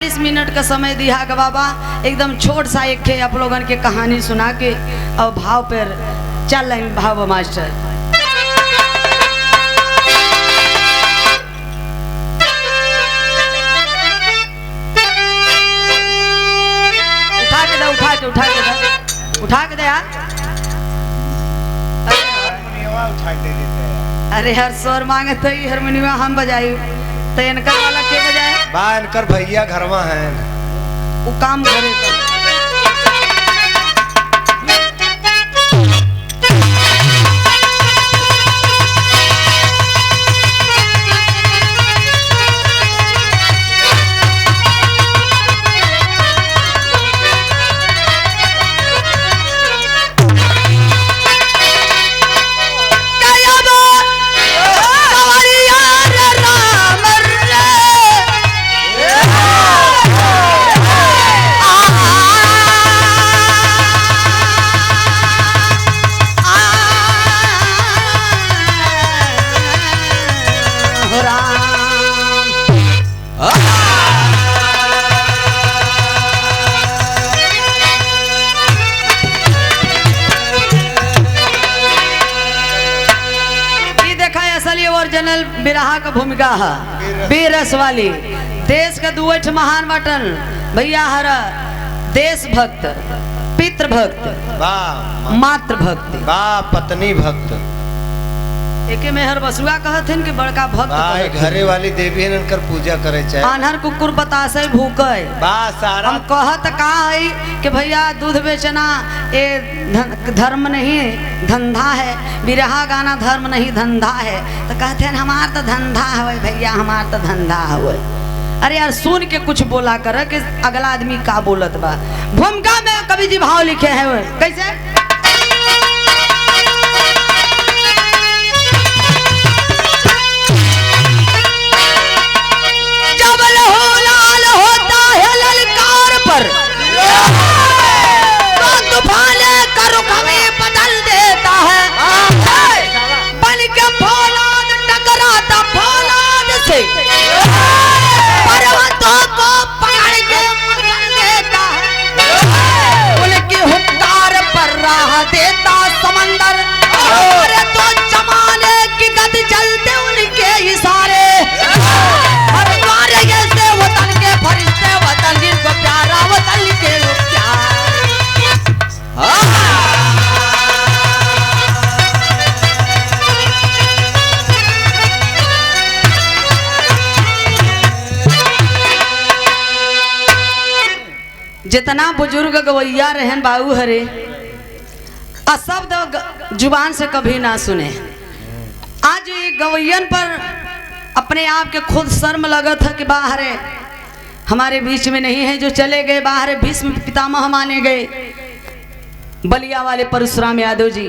Minute का समय दिया के बाबा एकदम छोट सा एक थे आप लोगन के कहानी सुना के और भाव पर चल रहे भाव मास्टर। उठा के दे यार। अरे हर स्वर मांगे तो हारमोनियम हम बजाई तो इनका वाला के बजाए बा इनकर भैया घरवा है वो काम करे का। ओरिजिनल बिरहा का भूमिका है बीरस वाली देश का दुवठ महान बटन भैया हर देशभक्त पितृभक्त मातृभक्त पत्नी भक्त एके में हर बसुआ कहथिन कि बड़का भक्त घरे वाली देवी इनकर पूजा करे चाहे आनहर कुकुर बतासे भूखे सारा हम कहत का है कि भैया दूध बेचना ये धर्म नहीं धंधा है बिरहा गाना धर्म नहीं धंधा है तो कहते हैं हमार तो धंधा है भैया हमार तो धंधा है। अरे यार सुन के कुछ बोला कर कि अगला आदमी का बोलत बा। भूमिका में कवि जी भाव लिखे हैं कैसे देता समंदर तो जमाने की गति चलते उनके इशारे हर बार जैसे वतन के फरिश्ते वतन जिनको प्यारा वतन के जितना बुजुर्ग गवैया रहन बाबू हरे शब्द जुबान से कभी ना सुने। आज ये गवैयन पर अपने आप के खुद शर्म लगा था कि बाहर हमारे बीच में नहीं है जो चले गए बाहर भीष्म पितामह माने गए बलिया वाले परशुराम यादव जी।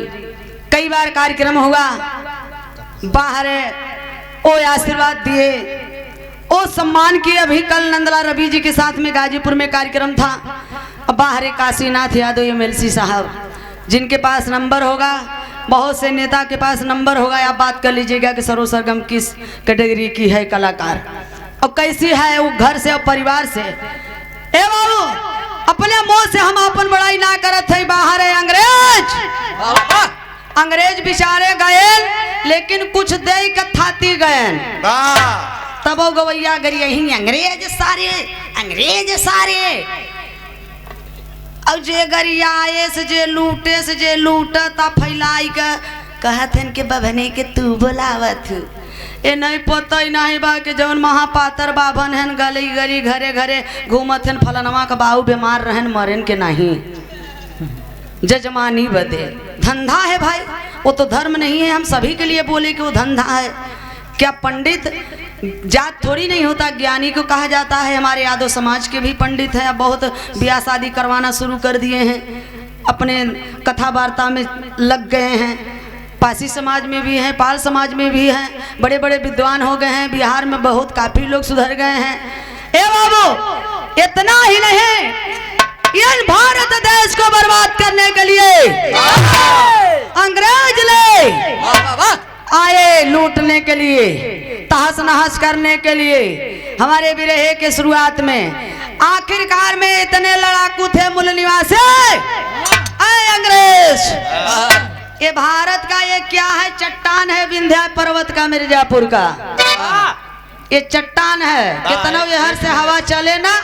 कई बार कार्यक्रम हुआ बाहर ओ आशीर्वाद दिए ओ सम्मान किए। अभी कल नंदला रवि जी के साथ में गाजीपुर में कार्यक्रम था। बाहर काशीनाथ यादव एमएलसी साहब जिनके पास नंबर होगा बहुत से नेता के पास नंबर होगा आप बात कर लीजिएगा कि सरो सरगम किस कैटेगरी की है कलाकार और कैसी है वो घर से और परिवार से। ए बाबू अपने मुंह से हम अपन बड़ाई ना करत है बाहर है अंग्रेज बिचारे गए लेकिन कुछ दे कथाती गए तब वो गवैया गरी यही अंग्रेज सारे और जे गरियाए से जे लूटता फैलाई के कहथन के बभने के तू बोलावत ए नहीं पता ही नहीं बा के जौन महापातर बाभन हन गली गली घरे घरे घूमत हन फलनवा का बाऊ बीमार रहन मरन के नहीं जजमानी बदे धंधा है भाई वो तो धर्म नहीं है। हम सभी के लिए बोले कि वो धंधा है। क्या पंडित जात थोड़ी नहीं होता ज्ञानी को कहा जाता है। हमारे यादव समाज के भी पंडित हैं बहुत ब्याह शादी करवाना शुरू कर दिए हैं अपने कथा वार्ता में लग गए हैं। पासी समाज में भी हैं पाल समाज में भी हैं बड़े बड़े विद्वान हो गए हैं। बिहार में बहुत काफी लोग सुधर गए हैं। ए बाबू इतना ही नहीं इन भारत देश को बर्बाद करने के लिए अंग्रेज ले आए लूटने के लिए, तहस नहस करने के लिए हमारे विरहे के शुरुआत में। आखिरकार में इतने लड़ाकू थे मूल निवासी अंग्रेज। ये भारत का ये क्या है? चट्टान है विंध्या पर्वत का, मिर्जापुर का ये चट्टान है। कितना यहर से हवा चले ना,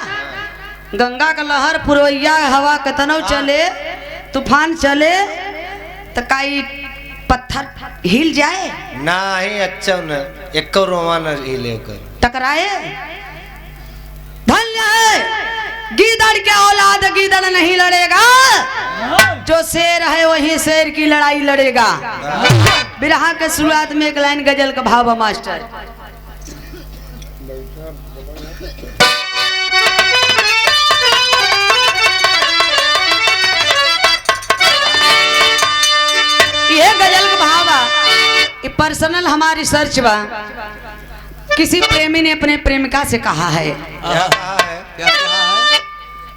गंगा का लहर पुरवैया हवा कितना चले, तूफान चले तो काई पत्थर हिल जाए ना ही अच्छा न एक रोमा न हिले कर टकराए। धन्य है गीदड़ के औलाद, गीदड़ नहीं लड़ेगा, जो शेर है वही शेर की लड़ाई लड़ेगा। बिरहा के शुरुआत में एक लाइन गजल का भाव मास्टर। ये गजल का भाव ये पर्सनल हमारी रिसर्च बा। किसी प्रेमी ने अपने प्रेमिका से कहा है, क्या है?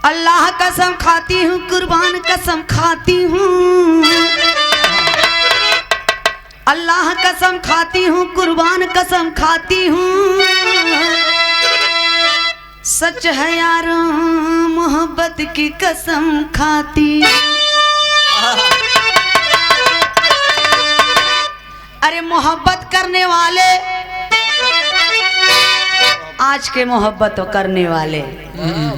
अल्लाह कसम खाती हूँ, कुर्बान कसम खाती हूँ, अल्लाह कसम खाती हूँ, कुर्बान कसम खाती हूँ, सच है यारों मोहब्बत की कसम खाती। अरे मोहब्बत करने वाले, आज के मोहब्बत करने वाले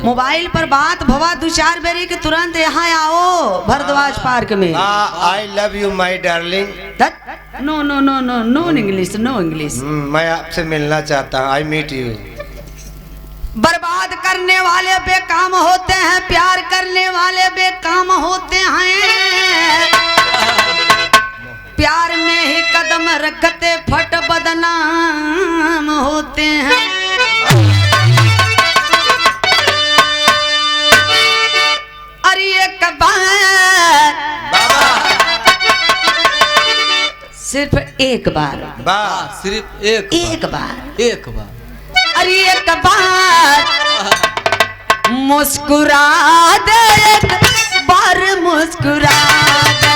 मोबाइल पर बात भवा दो चार बेरी के तुरंत यहाँ आओ भरद्वाज पार्क में। I love you my darling. No no no no no English, no English. मैं आपसे मिलना चाहता हूँ, आई मीट यू। बर्बाद करने वाले बेकाम होते हैं, प्यार करने वाले बेकाम होते हैं, प्यार में ही कदम रखते फट बदनाम होते हैं। अरे एक बार, सिर्फ एक बार, सिर्फ एक बार, एक बार। अरे एक बार मुस्कुरा दे, एक बार मुस्कुरा दे,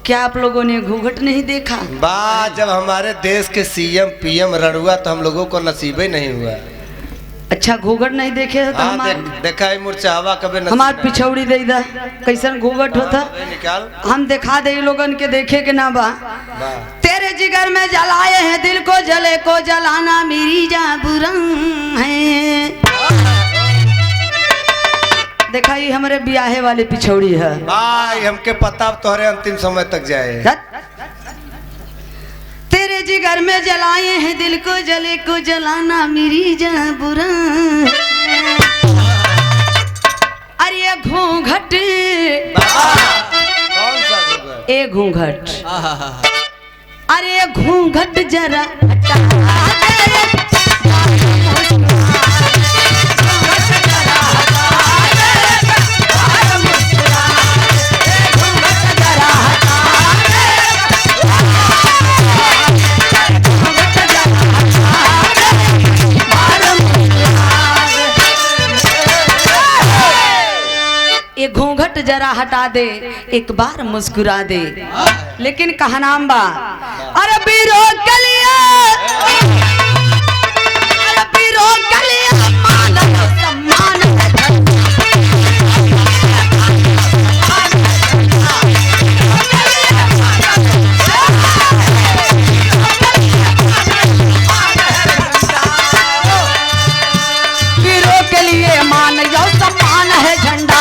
क्या आप लोगों ने घूंघट नहीं देखा? जब हमारे देश के सीएम पीएम रणुआ तो हम लोगों को नसीब ही नहीं हुआ। अच्छा घूंघट नहीं देखे तो देखा है मुरचावा कभी हमार पिछौड़ी दे दा कैसन घूंघट होता निकाल हम दिखा दे लोगन के देखे के ना बा। तेरे जिगर में जलाए हैं दिल को, जले को जलाना मेरी जाबुरन है। देखा ये हमारे ब्याहे वाली पिछौड़ी है भाई, हमके पता तोहरे अंतिम समय तक जाए। तेरे जिगर में जलाए हैं दिल को, जले को जलाना मेरी जाबुरा। अरे घूंघट, कौन सा घूंघट? ए घूंघट अरे घूंघट जरा हटा दे, ये घूंघट जरा हटा दे, एक बार मुस्कुरा दे। लेकिन कहा नाम बा अरे बीरो कलिया, अरे बीरो कलिया मान सम्मान बीरो के लिए मान यो सम्मान है झंडा।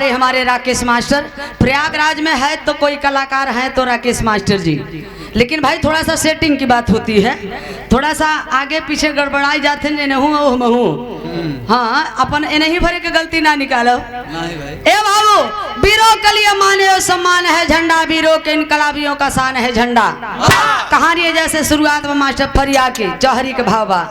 हमारे राकेश मास्टर प्रयागराज में है तो कोई कलाकार है तो राकेश मास्टर जी, लेकिन भाई थोड़ा सा सेटिंग की बात होती है, थोड़ा सा आगे पीछे गड़बड़ाई जाते हैं महू। हाँ अपन नहीं भरे के गलती ना निकालो। ए बाबू वीरों के लिए माने और सम्मान है झंडा, वीरों के इनकलाबियों का शान है झंडा। कहानी है जैसे शुरुआत में मास्टर फरिया के जौहरी के भावा।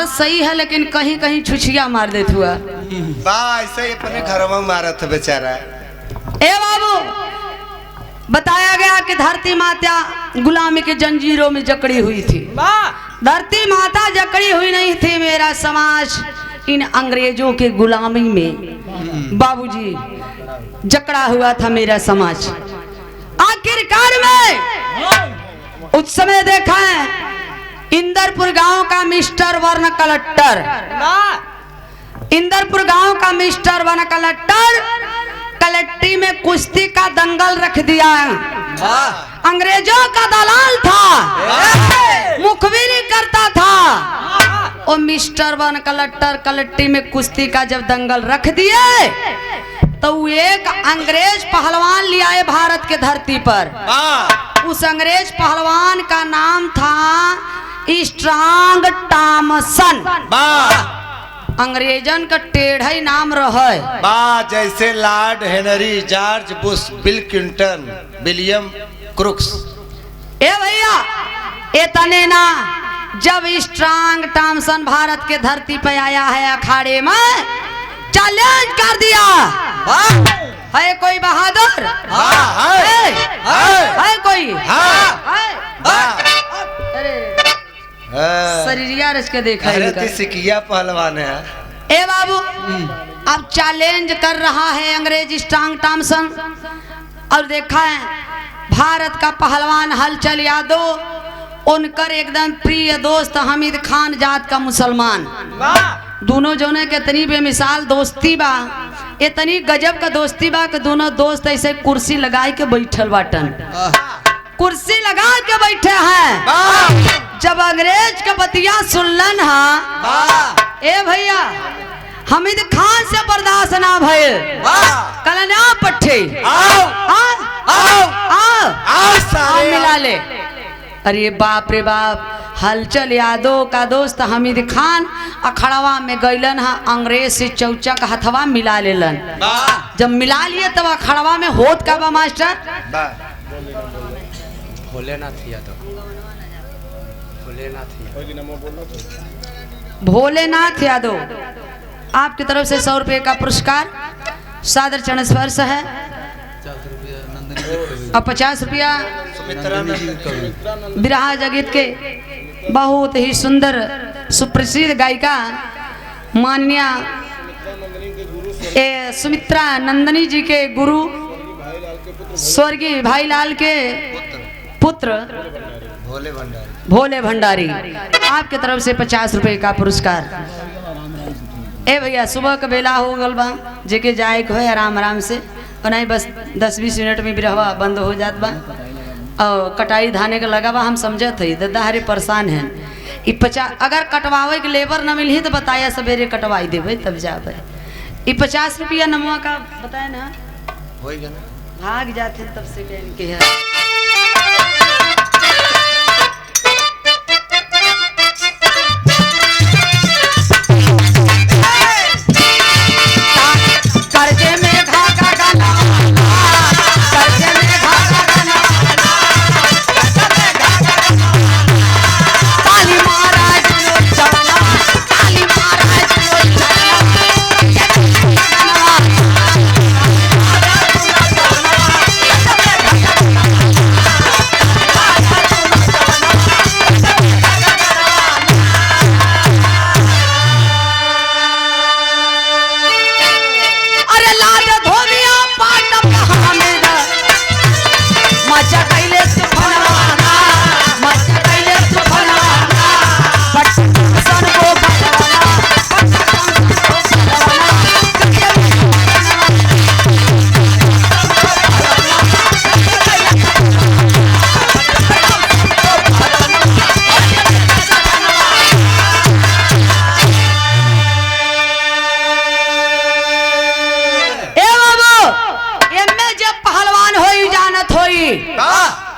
सही है लेकिन कहीं कहीं छुछिया मार देत हुआ ऐसे ही अपने घर में मारा था बेचारा। ए बाबू बताया गया कि धरती माता गुलामी के जंजीरों में जकड़ी हुई थी। धरती माता जकड़ी हुई नहीं थी, मेरा समाज इन अंग्रेजों के गुलामी में बाबूजी जकड़ा हुआ था मेरा समाज। आखिरकार में उस समय देखा है इंदरपुर गांव का मिस्टर वर्ण कलेक्टर, इंदरपुर गांव का मिस्टर वर्ण कलेक्टर कलेक्ट्री में कुश्ती का दंगल रख दिया। अंग्रेजों का दलाल था, मुखबिरी करता था। और मिस्टर वर्ण कलेक्टर कलेक्ट्री में कुश्ती का जब दंगल रख दिए तो एक अंग्रेज पहलवान ले आए भारत के धरती पर। उस अंग्रेज पहलवान का नाम था स्ट्रांग टॉमसन। अंग्रेजन का टेढ़ा ही नाम रहे जैसे Lord Henry, George Bush, Bill Clinton, William Crookes. ए भैया इतने ना, जब स्ट्रांग टॉमसन भारत के धरती पे आया है अखाड़े में चैलेंज कर दिया। है कोई बहादुर? है कोई? शरीरिया रच के देखा है सिकिया पहलवान है। ए बाबू अब चैलेंज कर रहा है अंग्रेज स्ट्रांग टॉमसन। और देखा है भारत का पहलवान हलचल यादव, उनकर एकदम प्रिय दोस्त हामिद खान जात का मुसलमान। दोनों जोने के इतनी बेमिसाल दोस्ती बा, इतनी गजब का दोस्ती बा कि दोनों दोस्त ऐसे कुर्सी लगा के बैठल बाटन, कुर्सी लगा के बैठे हैं। जब अंग्रेज का बतिया सुनलन हा ए भैया हमीद खान से बर्दाश्त ना भइल कलना पट्टे आओ मिला ले। अरे बाप रे बाप हलचल यादव का दोस्त हमीद खान अखड़वा में गईलन हा अंग्रेज से चौचा का हथवा मिला लेलन। जब मिला लिए तब अखड़वा में होत का बा मास्टर भोलेनाथ यादव आपकी तरफ से 100 रुपये का पुरस्कार सादर चरण स्पर्श है और 50 रुपया बिरहा जगत के बहुत ही सुंदर सुप्रसिद्ध गायिका माननीय सुमित्रा नंदनी जी के गुरु स्वर्गीय भाईलाल के पुत्र भोले भंडारी आपके तरफ से 50 रुपये का पुरस्कार। ए भैया सुबह का बेला हो गल बा जेके जाए को है आराम आराम से और नहीं बस 10-20 मिनट में बिरहवा बंद हो जात बा और कटाई धाने का लगा बा। हम समझत है दादा हरे परेशान हैं ई 50 अगर कटवावे के लेबर न मिली तो बताया सवेरे कटवाई देवे तब जाबे। ई 50 रुपया नमवा का बताए ना भाग जाते तब से के है। कर्जे में घाटा गाना कर्जे में घाटा गाना ताली महाराज चलना ताली महाराज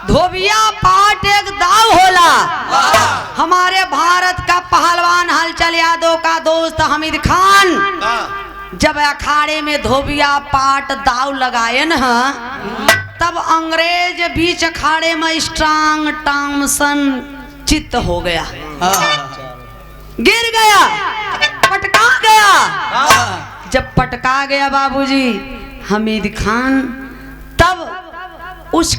धोबिया पाट एक दाव होला। हमारे भारत का पहलवान हलचल यादव का दोस्त हमीद खान जब अखाड़े में धोबिया पाट दाव लगाए न तब अंग्रेज बीच अखाड़े में स्ट्रांग टॉमसन चित्त हो गया गिर गया पटका गया। जब पटका गया बाबूजी हमीद खान तब उस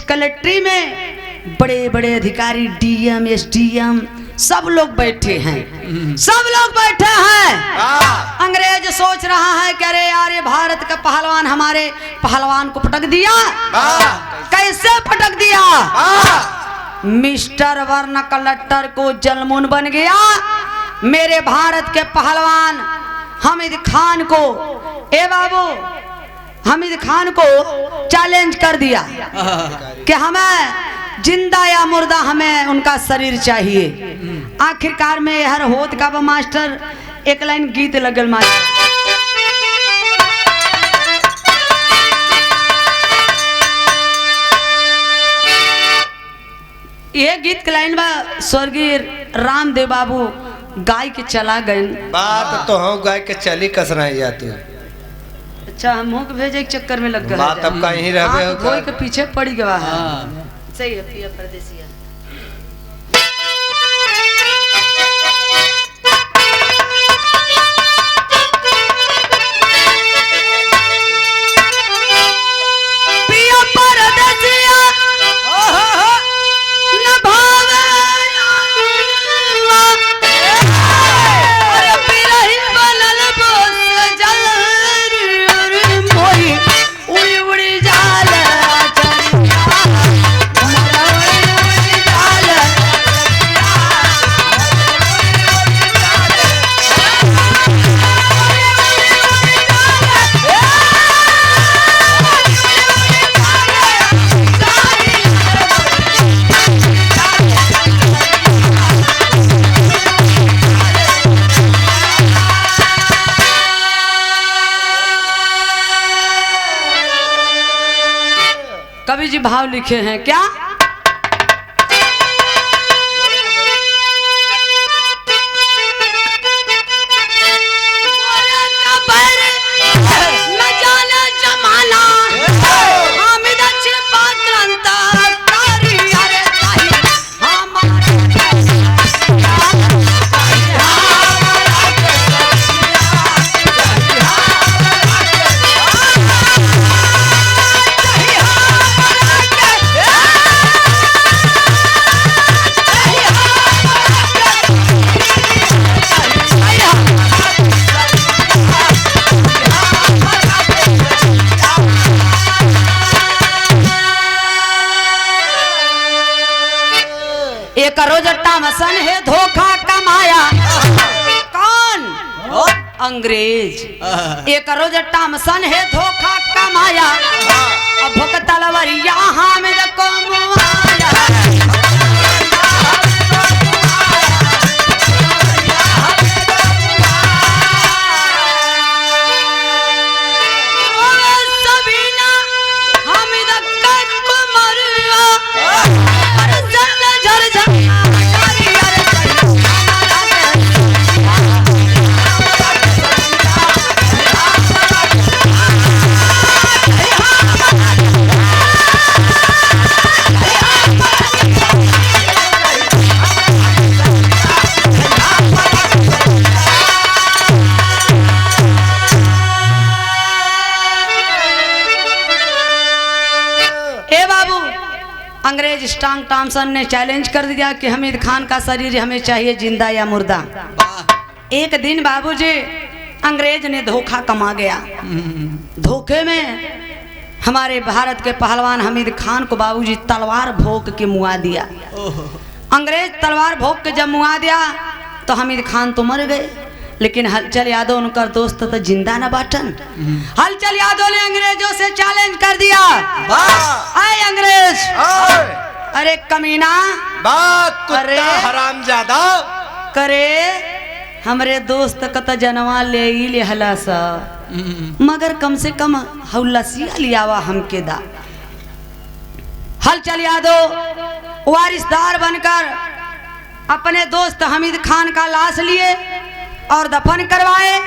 कलेक्ट्री में बड़े बड़े अधिकारी डीएम एसडीएम सब लोग बैठे हैं अंग्रेज सोच रहा है कि अरे यार ये भारत का पहलवान हमारे पहलवान को पटक दिया। कैसे पटक दिया? मिस्टर वर्ण कलेक्टर को जलमुन बन गया। मेरे भारत के पहलवान हमीद खान को ए बाबू हमीद खान को चैलेंज कर दिया कि हमें जिंदा या मुर्दा हमें उनका शरीर चाहिए। आखिरकार में हर होत का मास्टर एक लाइन गीत लगल मास्टर ये गीत के लाइन बा स्वर्गीय रामदेव बाबू गाय के चला गए। बात तो हम गाय के चली कसना ही जाती। अच्छा हम के भेजे के चक्कर में लग गए। बात अब कहीं रह गए कोई के पीछे पड़ गया है। सही है पिया परदेसिया। पिया परदेसिया न भावे अरे बिरही बनल बोस जल उड़ी उड़ी जाला चरिया कवि जी भाव लिखे हैं क्या? एक रोजट्टा मसन है धोखा कमाया कौन? अंग्रेज। एक रोजट्टा मसन है धोखा कमाया अब भूख तलवरिया हामिद को मुआया। अंग्रेज स्ट्रॉन्ग टॉमसन ने चैलेंज कर दिया कि हमीद खान का शरीर हमें चाहिए जिंदा या मुर्दा। एक दिन बाबूजी अंग्रेज ने धोखा कमा गया। धोखे में हमारे भारत के पहलवान हमीद खान को बाबूजी तलवार भोंक के मुआ दिया। अंग्रेज तलवार भोंक के जब मुआ दिया तो हमीद खान तो मर गए, लेकिन हलचल यादव उनका दोस्त तो जिंदा न बाटन। हलचल यादव ने अंग्रेजों से चैलेंज कर दिया, आए अंग्रेज, अरे कमीना, अरे हरामजादा, करे हमरे दोस्त का जनवा ले ही ले हला सा, मगर कम से कम हौलसिया लियावा हमके दा। हलचल यादव वारिसदार बनकर अपने दोस्त हमीद खान का लाश लिए और दफन करवाए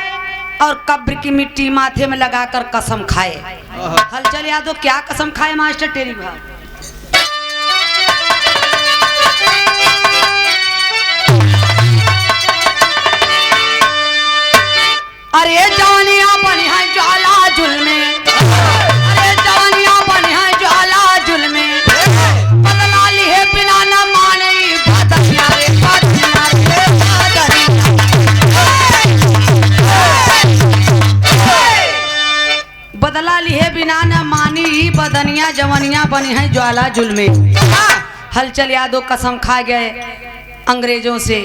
और कब्र की मिट्टी माथे में लगाकर कसम खाए। हलचल यादव क्या कसम खाए मास्टर टेरी भाई? अरे जवानियां बनी है ज्वाला जुल्मे, अरे जवानियां बनी है ज्वाला जुल्मे, बदला ली है बिना न माने बदनिया रे बदनिया रे बदनिया। बदला ली है बिना न मानी बदनिया जवानियां बनी है ज्वाला जुल्मे। हलचल यादव कसम खा गए अंग्रेजों से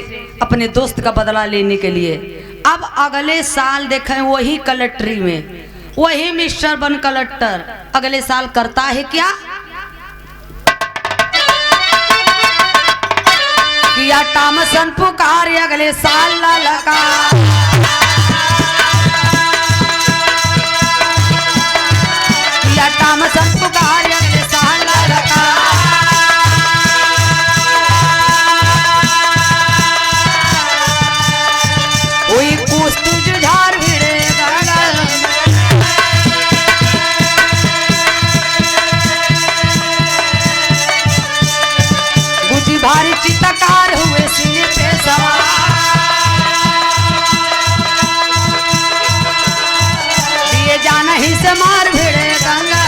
अपने दोस्त का बदला लेने के लिए। अब अगले साल देखें वही कलेक्ट्री में वही मिस्टर बन कलेक्टर अगले साल करता है क्या? किया टॉमसन पुकार अगले साल लगा, किया टॉमसन पुकार अगले साल लगा। कोई कुश्ती जुझार भिड़े गगन गुजी भारी चित्तकार हुए सिंह पे सवार। दिए जाना ही से मार भिड़े गंगा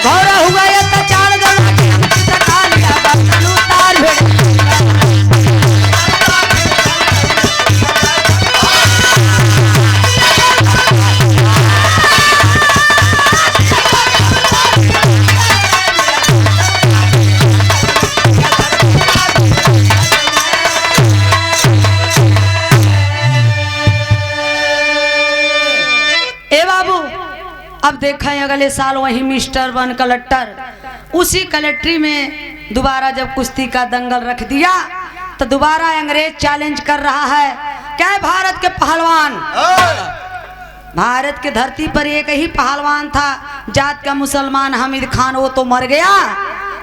गौरा हुआ ये तो चार जना के हम चित्तकार लिया बर्तन उतार भिड़े। अब देखा है अगले साल वही मिस्टर बन कलेक्टर उसी कलेक्ट्री में दोबारा जब कुश्ती का दंगल रख दिया तो दोबारा अंग्रेज चैलेंज कर रहा है। क्या भारत के पहलवान भारत की धरती पर एक ही पहलवान था, जात का मुसलमान हामिद खान, वो तो मर गया।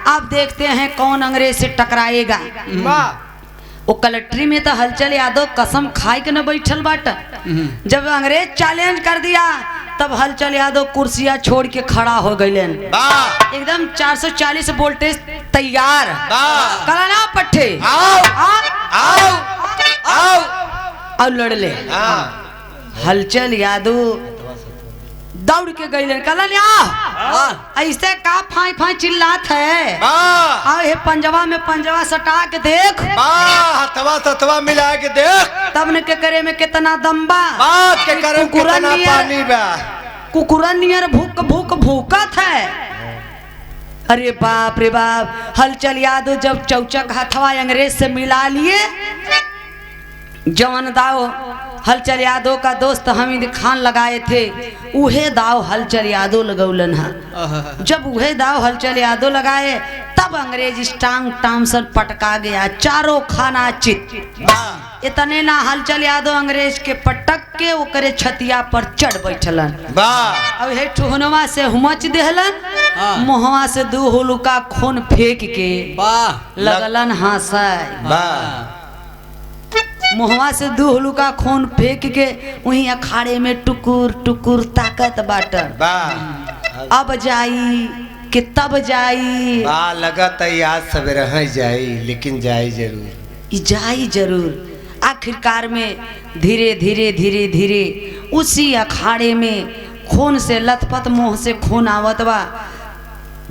अब देखते हैं कौन अंग्रेज से टकराएगा। वो कलेक्ट्री में तो हलचल यादव कसम खाई के न बैठल बाट। जब अंग्रेज चैलेंज कर दिया तब हलचल यादव कुर्सियां छोड़ के खड़ा हो गए, एकदम 440 वोल्टेज तैयार। कलाना पट्टे और लड़ ले। हलचल यादव दौड़ के गई, ऐसे का फाई फाई चिल्लात है। हे पंजवा में पंजवा सटा के देख, हथवा सथवा मिला के देख, तब न के करे में कितना दम्बा, के करे में कितना पानी बा। कुकुरन नियर भूक भूक भूकत है। अरे बाप रे बाप, हलचल यादव जब चौचक हथवा अंग्रेज से मिला लिए, जवान दाव हलचल यादव का दोस्त हामिद खान लगाए थे, उहे दाव हलचल यादव लगौलन है। जब उहे दाव हलचल यादव लगाए तब अंग्रेज स्टांग टामसन पटका गया, चारों खाना चित। इतने ना हलचल यादव अंग्रेज के पटक के ओकरे छतिया पर चढ़ बैठलन। अब हे ठुहनवा से हुमच देहलन, मुहवा से दू हुलुका खून फेंक के लगलन हंसाए। मुहवा से दू हुलुका खून फेंक के वहीं अखाड़े में टुकुर टुकुर ताकत बाटन। अब जाई कि तब जाई, लगा याद सवेरे जाई, लेकिन जाई जरूर, जाई जरूर। आखिरकार में धीरे धीरे धीरे धीरे उसी अखाड़े में खून से लथपथ, मुंह से खून आवत बा,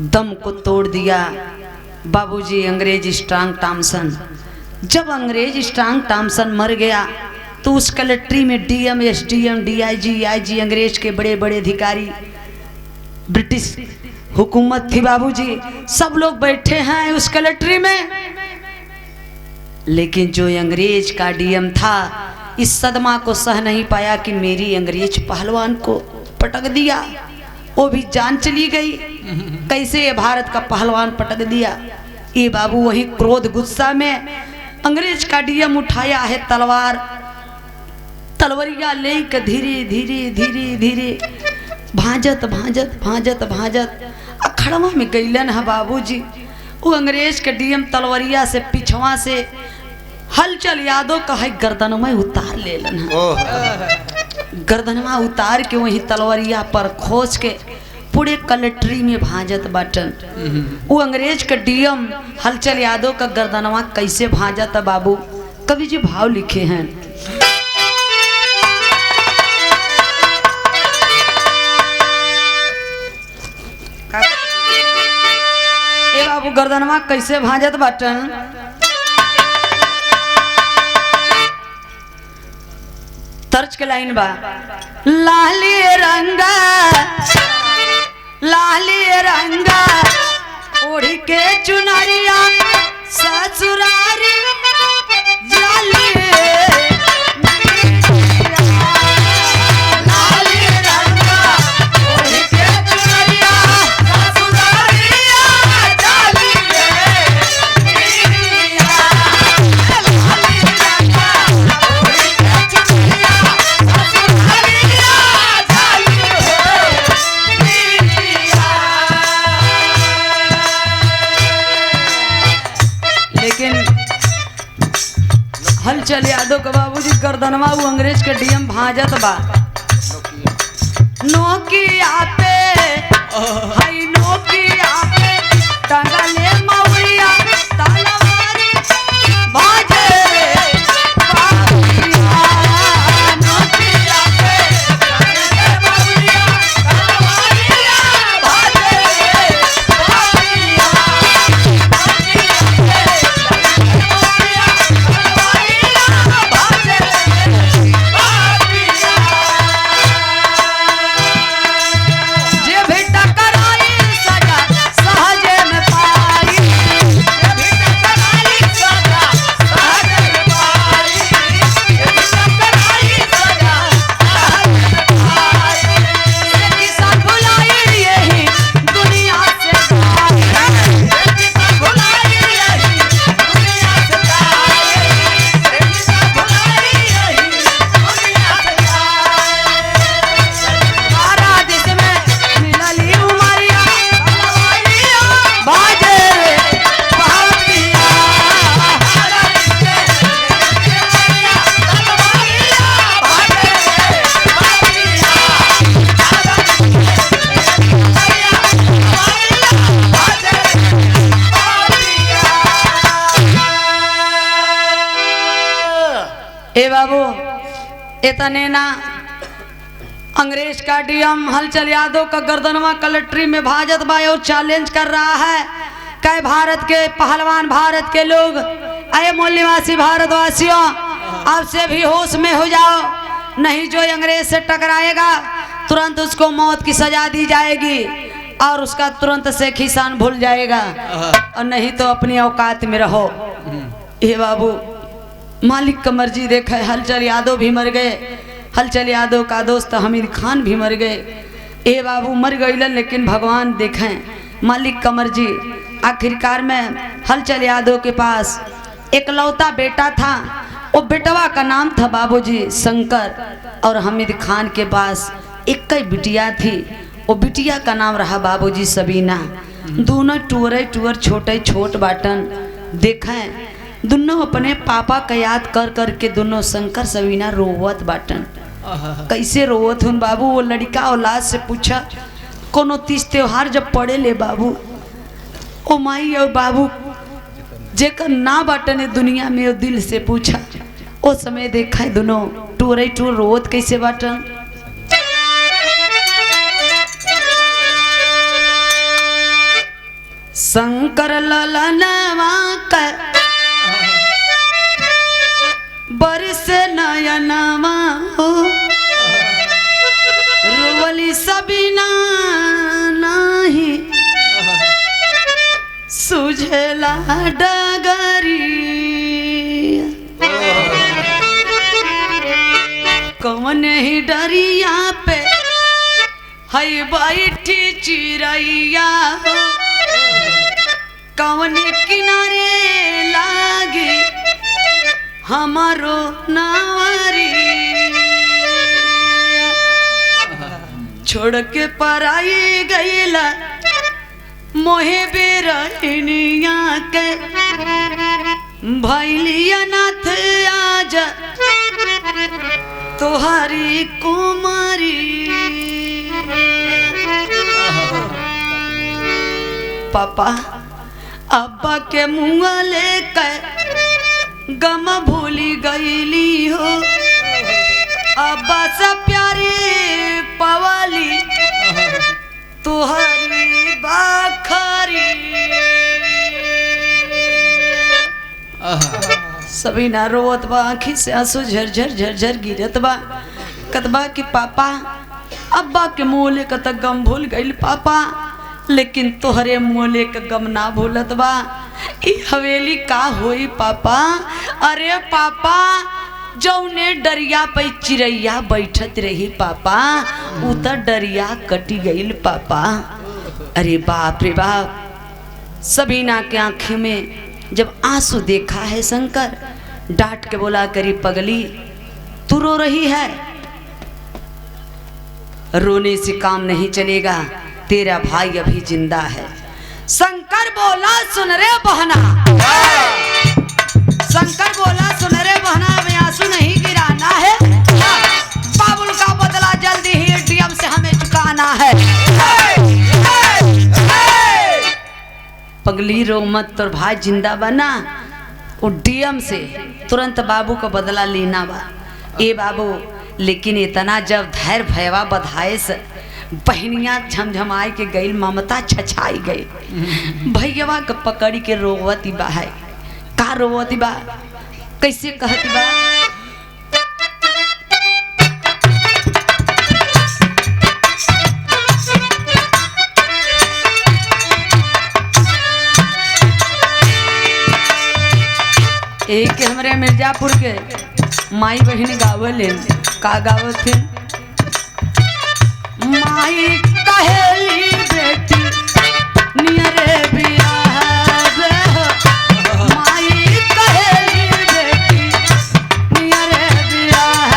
दम को तोड़ दिया बाबूजी अंग्रेज स्ट्रांग टॉमसन। जब अंग्रेज स्ट्रांग टॉमसन मर गया तो उस कलेक्ट्री में डीएम, एसडीएम, डीआईजी, आईजी, अंग्रेज के बड़े बड़े अधिकारी, ब्रिटिश हुकूमत थी बाबूजी, सब लोग बैठे हैं उस कलेक्ट्री में। लेकिन जो अंग्रेज का डीएम था इस सदमा को सह नहीं पाया कि मेरी अंग्रेज पहलवान को पटक दिया, वो भी जान चली गई। कैसे ये भारत का पहलवान पटक दिया। ये बाबू वही क्रोध गुस्सा में अंग्रेज का डीएम उठाया है तलवार, तलवरिया लेकर धीरे धीरे धीरे धीरे भाजत भाजत भाजत भाजत अखड़वा में गईलन है बाबूजी। वो अंग्रेज के डीएम तलवरिया से पिछवा से हलचल यादव का है गर्दनवा उतार लेलन है। गर्दनवा उतार के वही तलवरिया पर खोज के पूरे कलेक्ट्री में भाजत बाटन। वो अंग्रेज का डीएम हलचल यादव का गर्दनवा कैसे भाजत बाबू, कवि जी भाव लिखे हैं। ए बाबू गर्दनवा कैसे भाजत बाटन। तर्ज के लाइन बा, लाली रंगा लाली रंगा ओढ़ी के चुनरिया ससुरारी जाली। हलचल यादव का बाबूजी गर्दनवा वो अंग्रेज के डीएम भाजत बा। नोकिया पे हाय नोकिया पे टंगले मौरिया तलवारी भाजे नोकिया पे टंगले मौरिया तलवारी भाजे ए बाबू इतने ना अंग्रेज का डीएम हलचल यादव का गर्दनवा कलेक्ट्री में भाजत बा और चैलेंज कर रहा है। कई भारत के पहलवान, भारत के लोग, अरे मूल निवासी भारतवासियों, अब से भी होश में हो जाओ, नहीं जो अंग्रेज से टकराएगा तुरंत उसको मौत की सजा दी जाएगी और उसका तुरंत से किसान भूल जाएगा, और नहीं तो अपनी औकात में रहो। ये बाबू मालिक का मर्जी देखा है, हलचल यादव भी मर गए, हलचल यादव का दोस्त हमीद खान भी मर गए। ए बाबू मर गए लेकिन भगवान देखें मालिक का मर्जी। आखिरकार में हलचल यादव के पास एक लौता बेटा था, वो बेटवा का नाम था बाबूजी शंकर, और हमीद खान के पास एक ही बिटिया थी, वो बिटिया का नाम रहा बाबूजी सबीना। दोनों टूर छोटे छोट बाटन। देखें दोनों अपने पापा का याद कर कर के दोनों शंकर सबीना रोवत बाटन। कैसे रोवत हूँ बाबू? वो लड़का औलाद से पूछा, कोनो तीज त्योहार जब पड़े ले बाबू, ओ माई और बाबू जेकर ना बाटन दुनिया में, वो दिल से पूछा। ओ समय देखा है दोनों टूर रोवत कैसे बाटन। शंकर ललनवा कर बरस नयनवा हो, रोवली सबीना नाही सुझला डगरी। कौन ही डरिया पे हई बैठी चिड़ैया हो, कौन किनारे लागे हमारो नावरी। छोड़ के पराई गईला मोहे बेरहनिया के, भैलिया नाथ आज तोहारी कुमारी। पापा अब्बा के मुँह लेकर गम भूली गईली हो, अब्बा से प्यारी पवाली तुहरी बाखरी। सबीना रोवत बा, आँखी से आंसू झरझर झरझर गिरत बा। कतबा कि पापा अब्बा के मुँह ले कत गम भूल गईल पापा, लेकिन तोहरे मुँह ले के गम ना भूलत बा। ई हवेली का होई पापा? अरे पापा जौने डरिया पे चिड़ैया बैठत रही पापा, उ त डरिया कटी गईल पापा। अरे बाप रे बाप। सबीना के आँखी में जब आंसू देखा है शंकर डांट के बोला, करी पगली तू रो रही है, रोने से काम नहीं चलेगा, तेरा भाई अभी जिंदा है। शंकर बोला सुन रे बहना, शंकर बोला सुन रे बहना, हमें आंसू नहीं गिराना है, बाबुल का बदला जल्दी ही डीएम से हमें चुकाना है। पगली रो मत, तोर भाई जिंदा बना, वो डीएम से तुरंत बाबू का बदला लेना बा। ए बाबू लेकिन इतना जब धैर्य भयवा बधाए से बहनिया झमझमाई के गई, ममता छछाई गई, भैया के पकड़ी के रोवती बा है। का रोवती बा? कैसे कहती बा? एक हमारे मिर्जापुर के माई बहन गावल का गावत थे, माई कहेली बेटी नियरे बियाह, माई कहेली बेटी नियरे बियाह,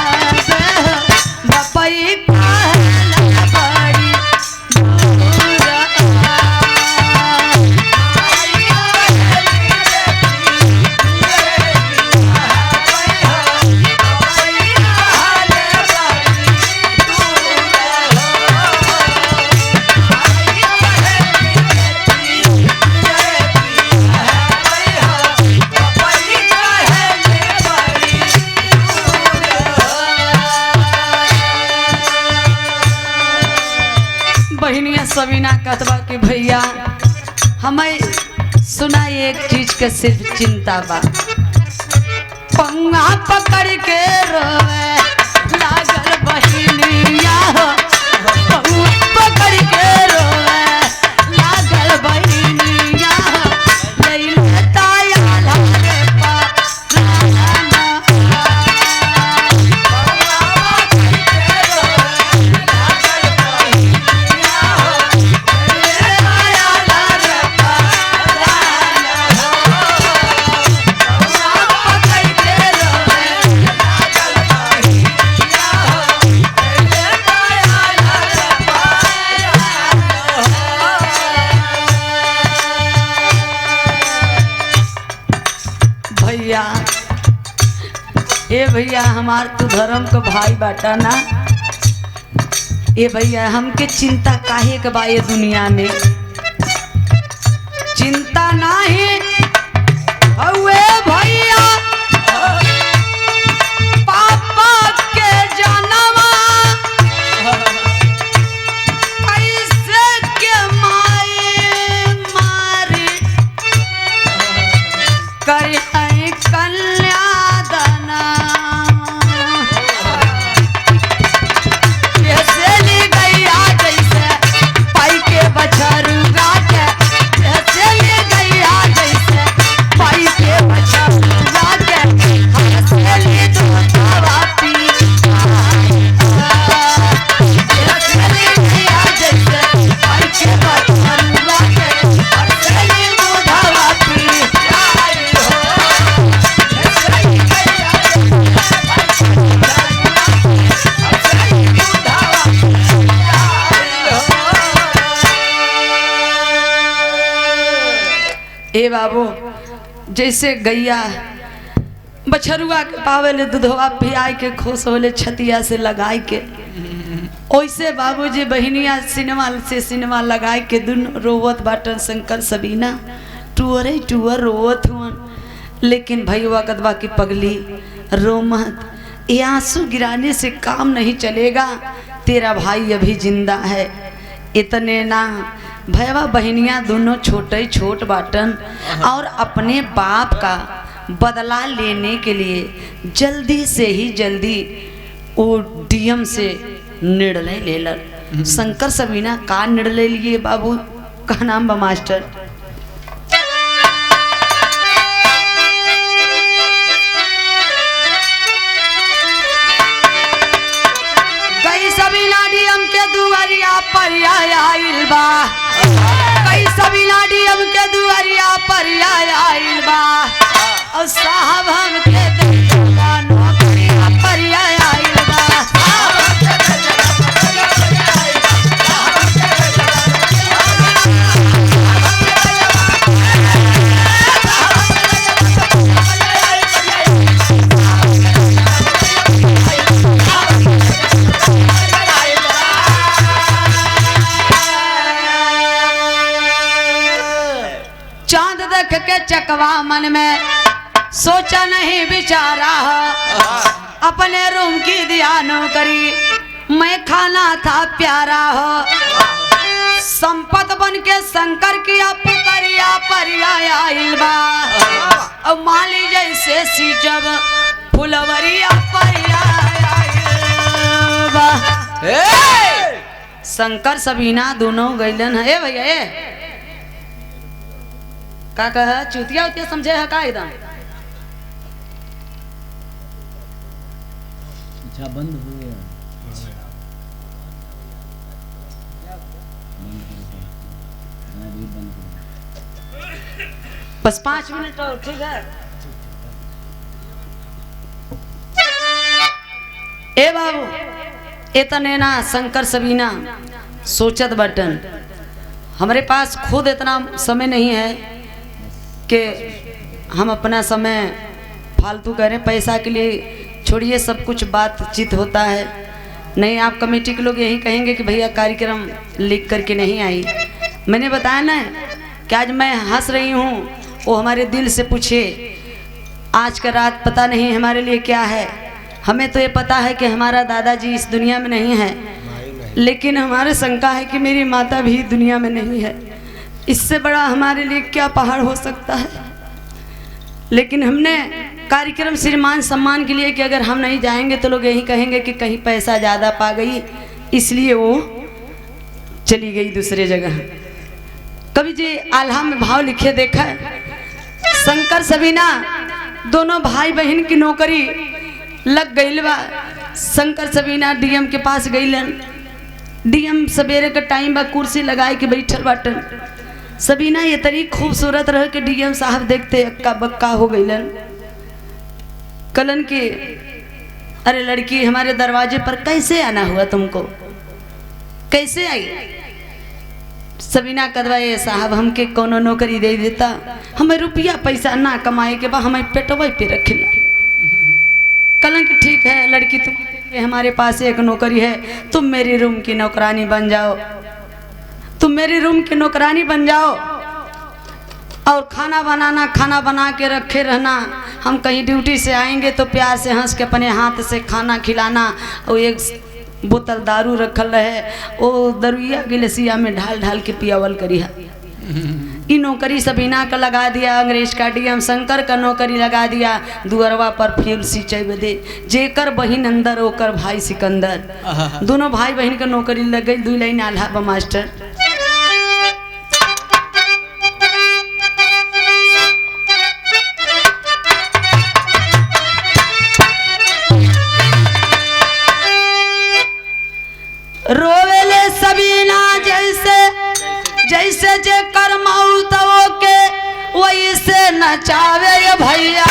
बपई कहला बड़ी सबीना कतबा कि भैया हमें सुना एक चीज के सिर्फ चिंता बा। पंगा पकड़ के रोवे लागल बहिनिया हो, पंगा पकड़ के रोवे लागल बहिनिया हो, लइले ताया लागे पाराना। भैया ए भैया हमार तू धर्म को भाई बाटा ना। ए भैया हमके चिंता काहे के बा ये दुनिया में, चिंता नाही हउए भैया पापा के जानवा कैसे के माई मारी करी कल्यादना। जैसे ली गैया जैसे पाई के बछरुआ के, जैसे ली गैया जैसे पाई के बछरुआ के, हंसे ली दूधवा पी। जैसे ली गैया जैसे पाई के बछरुआ के, हंसे ली दूधवा पी। ए बाबू जैसे गैया बछरुआ के पावेले दूधवा पियाई के खुश होले छतिया से लगाई के, ओइसे बाबूजी बहिनिया सिनेमा से सिनेमा लगाई के दुन रोवत बाटन शंकर सबीना टूअरे टूअर रोवत हुअन। लेकिन भैया कदवा की पगली रो मत, ये आंसू गिराने से काम नहीं चलेगा, तेरा भाई अभी जिंदा है। इतने ना भैया बहनिया दोनों छोटे छोट बाटन और अपने बाप का बदला लेने के लिए जल्दी से ही जल्दी वो डीएम से निर्णय ले लर। शंकर सबीना का निर्णय लिए बाबू का नाम बा मास्टर। गई सबीना डीएम के दुआरिया पर आइल बा, गई सबीना डीएम के दुआरिया पर आइल बा, और साहब हम के देखा नौकरिया पर आइल बा। चांद देख के चकवा मन में सोचा नहीं बिचारा हो, अपने रूम की दिया नौकरी मैं खाना था प्यारा हो। संपत बन के शंकर किया पुकरिया परिया आइल बा, अब माली जैसे सीजब फुलवरिया परिया आइल बा। शंकर सबीना दोनों गैलन है। भैया ए का कहा चुतिया उतिया समझे है का एकदम अच्छा बंद हो गया। बस 5 मिनट और ठीक है। ए बाबू इतने ना शंकर सबीना सोचत बटन हमारे पास खुद इतना समय नहीं है कि हम अपना समय फालतू करें, पैसा के लिए छोड़िए सब कुछ बातचीत होता है। नहीं आप कमेटी के लोग यही कहेंगे कि भैया कार्यक्रम लिख करके नहीं आई। मैंने बताया ना कि आज मैं हंस रही हूँ, वो हमारे दिल से पूछे आज का रात पता नहीं हमारे लिए क्या है। हमें तो ये पता है कि हमारा दादाजी इस दुनिया में नहीं है, लेकिन हमारे शंका है कि मेरी माता भी दुनिया में नहीं है। इससे बड़ा हमारे लिए क्या पहाड़ हो सकता है। लेकिन हमने कार्यक्रम श्रीमान सम्मान के लिए कि अगर हम नहीं जाएंगे तो लोग यही कहेंगे कि कहीं पैसा ज़्यादा पा गई, इसलिए वो चली गई दूसरे जगह। कवि जी आल्हा में भाव लिखे देखा है, शंकर सबीना दोनों भाई बहन की नौकरी लग गई बा। शंकर सबीना डीएम के पास गईलन। डीएम सवेरे का टाइम बा, कुर्सी लगाए के बैठल बाटन। सबीना ये तरी खूबसूरत रह के डीएम साहब देखते अक्का बक्का हो गईलन। कलन की अरे लड़की हमारे दरवाजे पर कैसे आना हुआ तुमको, कैसे आई? सबीना कदवा ये साहब हमके कोनो नौकरी दे देता, हमें रुपया पैसा ना कमाए के बा, हमें पेटवा पे रखेला। कलन की ठीक है लड़की, तुम हमारे पास एक नौकरी है, तुम मेरी रूम की नौकरानी बन जाओ, तुम मेरी रूम की नौकरानी बन जाओ और खाना बनाना, खाना बना के रखे रहना। हम कहीं ड्यूटी से आएंगे तो प्यार से हंस के अपने हाथ से खाना खिलाना। और एक बोतल दारू रखल रहे, वो दरुइया गिलसिया में ढाल ढाल के पियावल करी। ई नौकरी सबीना का लगा दिया, अंग्रेज का डीएम शंकर का नौकरी लगा दिया। दुअरवा पर फिर सिंचाई बदे जेकर बहिन अंदर ओकर भाई सिकंदर, दोनों भाई बहन का नौकरी लग गई। 2 लाइन आल्हा बा मास्टर। रोवेले सबीना जैसे जैसे जे कर मौत हो के वैसे नचावे ये भैया।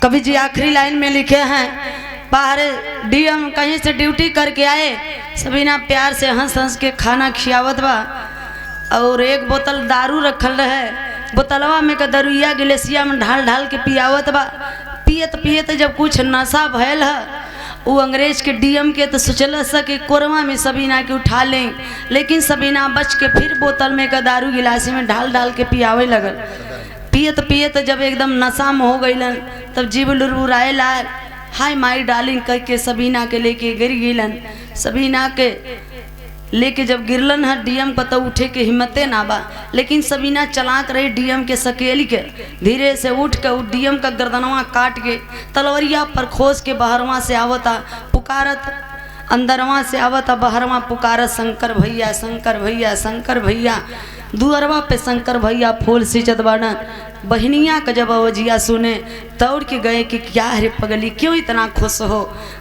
कवि जी आखिरी लाइन में लिखे हैं, बाहर डीएम कहीं से ड्यूटी करके आए, सबीना प्यार से हंस हंस के खाना खियावत बा और एक बोतल दारू रखल रहे, बोतलवा में का दरुइया गिलेसिया में ढाल ढाल के पियावत बा। पियत पियत जब कुछ नशा भयल है, वो अंग्रेज के डीएम के तो सोचल कि कोरवा में सबीना के उठा लें, लेकिन सबीना बच के फिर बोतल में का दारू गिलासी में ढाल ढाल के पियावे लगल। पियत पियत जब एकदम नशा में हो गईलन, तब जीव लुरबुराए लाल, हाय माई डार्लिंग कह के सबीना के लेके गिर गईलन। सबीना के लेके जब गिरलन है डीएम को तो उठे के हिम्मते ना बा, लेकिन सबीना चलाक रही डीएम के सकेली के, धीरे से उठ के डीएम का गर्दनवा काट के तलवरिया पर खोस के बहरवा से आवता पुकारत, अंदरवा से आवता बहरवा पुकारत, शंकर भैया शंकर भैया शंकर भैया। दुअरवा पे शंकर भैया फूल सींचत बाड़न। बहनिया का जब अवजिया सुने दौड़ के गए कि क्या है पगली, क्यों इतना खुश हो।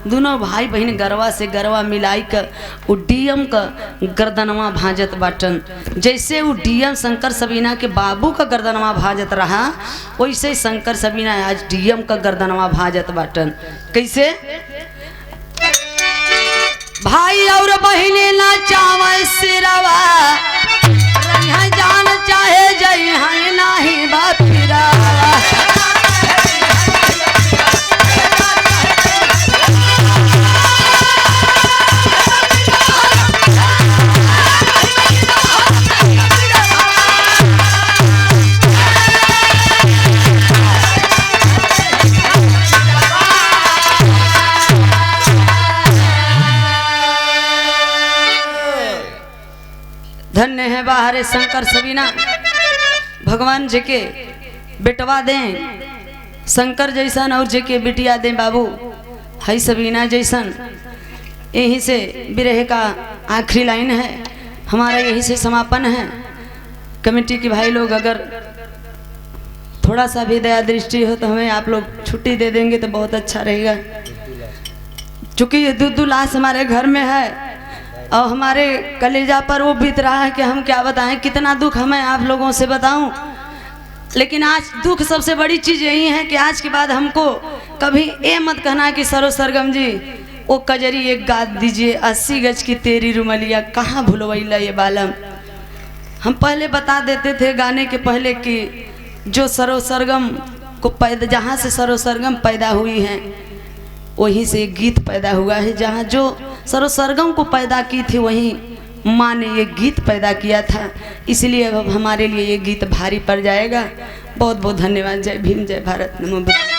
दोनों भाई बहन गरवा से गरवा मिलाई कर वो डीएम का गर्दनवा भाजत बाटन। जैसे वो डीएम शंकर सबीना के बाबू का गर्दनवा भाजत रहा, वैसे शंकर सबीना आज डीएम का गर्दनवा भाजत बाटन। कैसे? भाई और बहने ना चावे सिरवा, जान चाहे जय है नाही बात फिरा। धन्य है बाहर शंकर सबीना, भगवान जी के बेटवा दें शंकर जैसन और जी के बिटिया दें बाबू है सबीना जैसन। यहीं से विरह का आखिरी लाइन है हमारा, यहीं से समापन है। कमेटी के भाई लोग अगर थोड़ा सा भी दया दृष्टि हो तो हमें आप लोग छुट्टी दे देंगे तो बहुत अच्छा रहेगा। चूँकि ये दूध लाश हमारे घर में है और हमारे कलेजा पर वो बीत रहा है कि हम क्या बताएं, कितना दुख हमें आप लोगों से बताऊं। लेकिन आज दुख सबसे बड़ी चीज़ यही है कि आज के बाद हमको कभी ये मत कहना कि सरो सरगम जी वो कजरी एक गा दीजिए, 80 गज की तेरी रुमलिया कहाँ भूलवैला ये बालम। हम पहले बता देते थे गाने के पहले कि जो सरो सरगम को पैदा, जहाँ से सरो सरगम पैदा हुई है वहीं से एक गीत पैदा हुआ है। जहाँ जो सरो सरगम को पैदा की थी वहीं माँ ने ये गीत पैदा किया था, इसलिए अब हमारे लिए ये गीत भारी पड़ जाएगा। बहुत बहुत धन्यवाद। जय भीम, जय भारत, नमो बुद्धाय।